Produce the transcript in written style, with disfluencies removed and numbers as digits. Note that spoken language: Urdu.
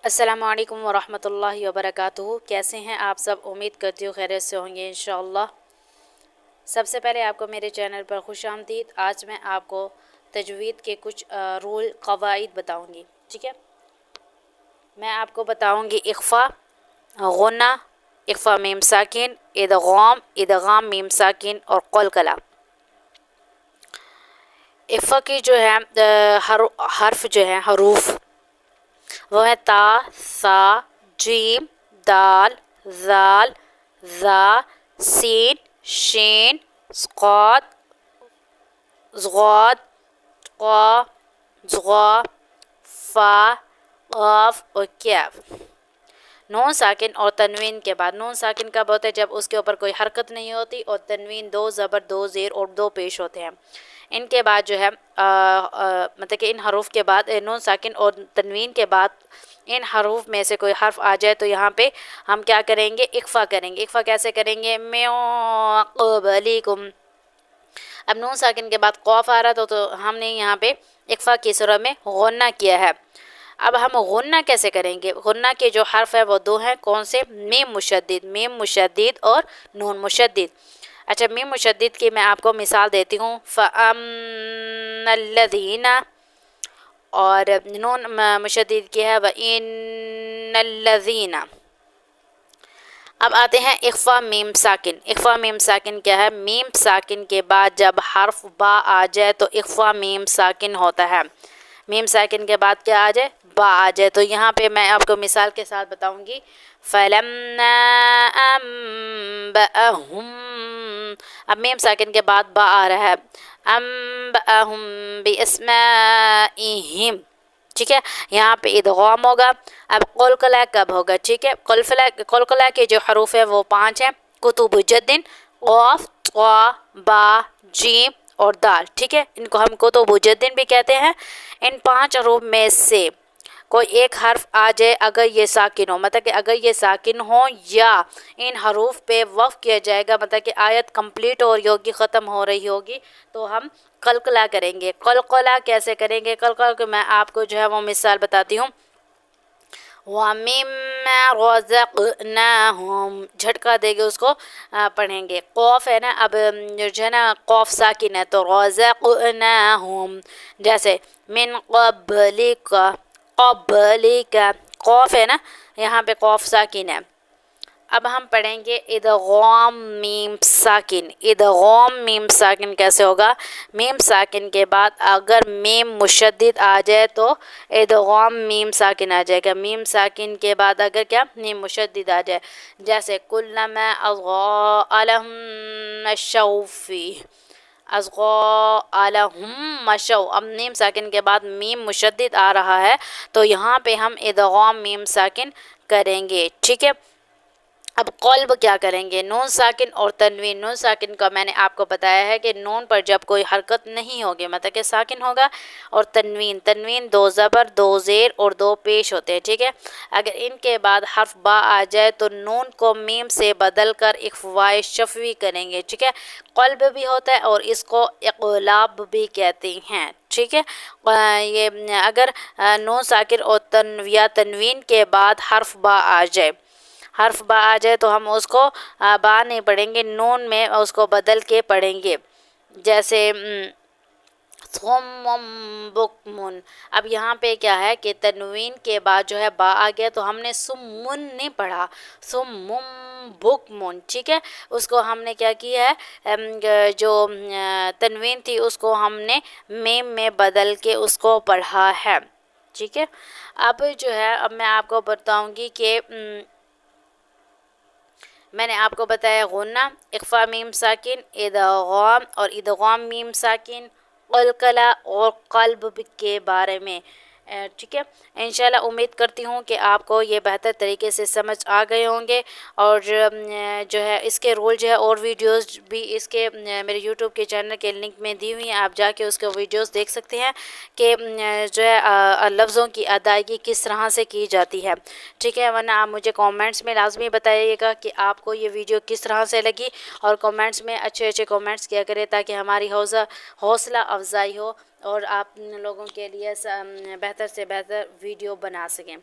السلام علیکم ورحمۃ اللہ وبرکاتہ۔ کیسے ہیں آپ سب؟ امید کرتی ہوں خیریت سے ہوں گے انشاءاللہ۔ سب سے پہلے آپ کو میرے چینل پر خوش آمدید۔ آج میں آپ کو تجوید کے کچھ رول قواعد بتاؤں گی، ٹھیک ہے؟ میں آپ کو بتاؤں گی اخفا، غنہ، اخفا میم ساکن، ادغام، ادغام میم ساکن اور قلقلہ۔ اخفا کی جو ہے حرف جو ہے حروف وہ ہے تا، سا، جیم، دال، ذال، ذا، سین، شین، صاد، ضاد، قاف، ظا، فا، قاف اور کیف۔ نون ساکن اور تنوین کے بعد، نون ساکن کب ہوتا ہے؟ جب اس کے اوپر کوئی حرکت نہیں ہوتی، اور تنوین دو زبر، دو زیر اور دو پیش ہوتے ہیں۔ ان کے بعد جو ہے مطلب کہ ان حروف کے بعد نون ساکن اور تنوین کے بعد ان حروف میں سے کوئی حرف آ جائے تو یہاں پہ ہم کیا کریں گے؟ اخفا کریں گے۔ اخفا کیسے کریں گے؟ میو قبلیکم۔ اب نون ساکن کے بعد قوف آ رہا تو ہم نے یہاں پہ اخفا کی صورت میں غنہ کیا ہے۔ اب ہم غنہ کیسے کریں گے؟ غنہ کے جو حرف ہے وہ دو ہیں، کون سے؟ میم مشدد، میم مشدد اور نون مشدد۔ اچھا، میم مشدد کی میں آپ کو مثال دیتی ہوں، فَأَمَّ الَّذِينَ، اور نون مشدد کی ہے وَإِنَّ الَّذِينَ۔ اب آتے ہیں اخفا میم ساکن۔ اخفا میم ساکن کیا ہے؟ میم ساکن کے بعد جب حرف با آ جائے تو اخفا میم ساکن ہوتا ہے۔ میم ساکن کے بعد کیا آ جائے؟ با آ جائے۔ تو یہاں پہ میں آپ کو مثال کے ساتھ بتاؤں گی، فَلَمَّا أَنبَأَهُم۔ اب میم ساکن کے بعد با آ رہا ہے، أَنبَأَهُم بِأَسْمَائِهِمْ، ٹھیک ہے؟ یہاں پہ ادغام ہوگا۔ اب قلقلہ کب ہوگا؟ ٹھیک ہے، قلقلہ کے جو حروف ہیں وہ 5 ہیں، کتب جدن، قاف، طا، با، جیم اور دال، ٹھیک ہے؟ ان کو ہم کتب جدن بھی کہتے ہیں۔ ان 5 حروف میں سے کوئی ایک حرف آ جائے اگر یہ ساکن ہو، مطلب کہ اگر یہ ساکن ہو یا ان حروف پہ وقف کیا جائے گا، مطلب کہ آیت کمپلیٹ ہو رہی ہوگی، ختم ہو رہی ہوگی، تو ہم قلقلہ کریں گے۔ قلقلہ کیسے کریں گے؟ قلقلہ کو میں آپ کو جو ہے وہ مثال بتاتی ہوں، وَمِمَّا رَزَقْنَاهُمْ، جھٹکا دے گے اس کو پڑھیں گے۔ قوف ہے نا، اب جو ہے نا قوف ساکن ہے تو رَزَقْنَاهُمْ، جیسے من قبلک، قبلک، قوف ہے نا، یہاں پہ قوف ساکن ہے۔ اب ہم پڑھیں گے ادغام میم ساکن۔ ادغام میم ساکن کیسے ہوگا؟ میم ساکن کے بعد اگر میم مشدد آ جائے تو ادغام میم ساکن آ جائے گا۔ میم ساکن کے بعد اگر کیا؟ میم مشدد آ جائے، جیسے کلما اضاء لهم مشوا فیہ، اضاء لهم مشوا۔ اب میم ساکن کے بعد میم مشدد آ رہا ہے تو یہاں پہ ہم ادغام میم ساکن کریں گے، ٹھیک ہے؟ اب قلب کیا کریں گے؟ نون ساکن اور تنوین۔ نون ساکن کا میں نے آپ کو بتایا ہے کہ نون پر جب کوئی حرکت نہیں ہوگی مطلب کہ ساکن ہوگا، اور تنوین، تنوین دو زبر، دو زیر اور دو پیش ہوتے ہیں، ٹھیک ہے؟ اگر ان کے بعد حرف با آ جائے تو نون کو میم سے بدل کر اخفائے شفوی کریں گے، ٹھیک ہے؟ قلب بھی ہوتا ہے اور اس کو اقلاب بھی کہتے ہیں، ٹھیک ہے؟ یہ اگر نون ساکن اور تنوین کے بعد حرف با آ جائے، حرف با آ جائے تو ہم اس کو با نہیں پڑھیں گے، نون میں اس کو بدل کے پڑھیں گے، جیسے صم بکمن۔ اب یہاں پہ کیا ہے کہ تنوین کے بعد جو ہے با آ گیا تو ہم نے سمن نہیں پڑھا، صم بکمن، ٹھیک ہے؟ اس کو ہم نے کیا کیا ہے، جو تنوین تھی اس کو ہم نے میم میں بدل کے اس کو پڑھا ہے، ٹھیک ہے؟ اب جو ہے اب میں آپ کو بتاؤں گی کہ میں نے آپ کو بتایا غنہ، اخفا میم ساکن، ادغام اور ادغام میم ساکن، قلقلہ اور قلب کے بارے میں، ٹھیک ہے؟ انشاءاللہ امید کرتی ہوں کہ آپ کو یہ بہتر طریقے سے سمجھ آ گئے ہوں گے، اور جو ہے اس کے رول جو ہے اور ویڈیوز بھی اس کے میرے یوٹیوب کے چینل کے لنک میں دی ہوئی ہیں، آپ جا کے اس کے ویڈیوز دیکھ سکتے ہیں کہ جو ہے لفظوں کی ادائیگی کس طرح سے کی جاتی ہے، ٹھیک ہے؟ ورنہ آپ مجھے کامنٹس میں لازمی بتائیے گا کہ آپ کو یہ ویڈیو کس طرح سے لگی، اور کامنٹس میں اچھے اچھے کامنٹس کیا کرے تاکہ ہماری حوصلہ افزائی ہو اور آپ لوگوں کے لیے بہتر سے بہتر ویڈیو بنا سکیں۔